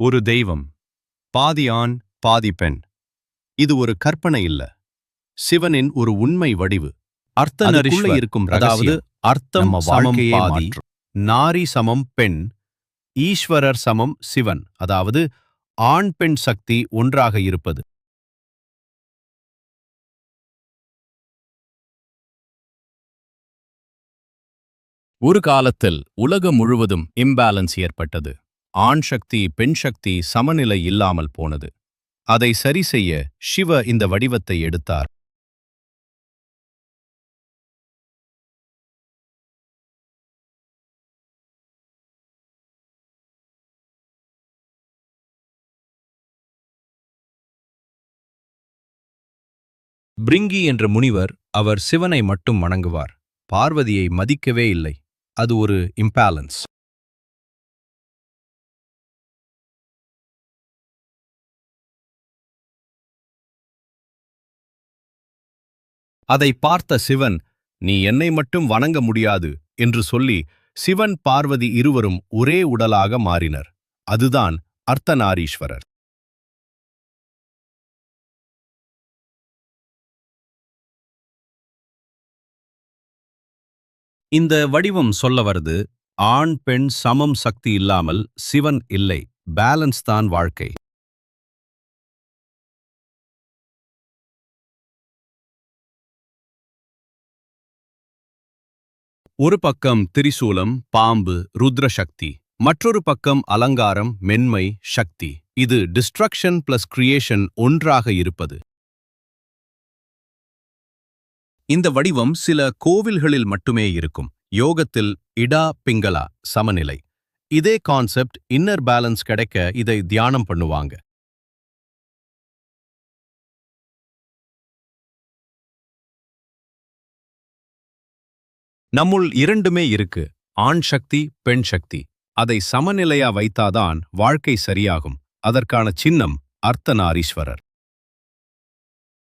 ஒரு தெய்வம், பாதி ஆண் பாதி பெண். இது ஒரு கற்பனை இல்ல, சிவனின் ஒரு உண்மை வடிவு. அதுக்குள்ள அர்த்தநரீஸ்வர், இருக்கும் அதாவது ரகசியம் அர்த்தம் நம்ம சமம் வாழ்க்கையே பாதி, மாற்றும். நாரி சமம் பெண், ஈஸ்வரர் சமம் சிவன், அதாவது ஆண் பெண் சக்தி ஒன்றாக இருப்பது. ஒரு காலத்தில் உலகம் முழுவதும் இம்பேலன்ஸ் ஏற்பட்டது. ஆண் சக்தி பெண் சக்தி சமநிலை இல்லாமல் போனது. அதை சரி செய்ய சிவ இந்த வடிவத்தை எடுத்தார். பிரிங்கி என்ற முனிவர், அவர் சிவனை மட்டும் வணங்குவார், பார்வதியை மதிக்கவே இல்லை. அது ஒரு இம்பேலன்ஸ். அதை பார்த்த சிவன், நீ என்னை மட்டும் வணங்க முடியாது என்று சொல்லி சிவன் பார்வதி இருவரும் ஒரே உடலாக மாறினர். அதுதான் அர்த்தநாரீஸ்வரர். இந்த வடிவம் சொல்ல வருது, ஆண் பெண் சமம் சக்தி இல்லாமல் சிவன் இல்லை, பேலன்ஸ் தான் வாழ்க்கை. ஒரு பக்கம் திரிசூலம் பாம்பு ருத்ர சக்தி, மற்றொரு பக்கம் அலங்காரம் மென்மை சக்தி. இது டிஸ்ட்ரக்ஷன் பிளஸ் கிரியேஷன் ஒன்றாக இருப்பது. இந்த வடிவம் சில கோவில்களில் மட்டுமே இருக்கும். யோகத்தில் இடா பிங்களா சமநிலை. இதே கான்செப்ட் இன்னர் பேலன்ஸ் கிடைக்க இதை தியானம் பண்ணுவாங்க. நம்முள் இரண்டுமே இருக்கு, ஆண் சக்தி பெண் சக்தி. அதை சமநிலையா வைத்தாதான் வாழ்க்கை சரியாகும். அதற்கான சின்னம் அர்த்தநாரீஸ்வரர்.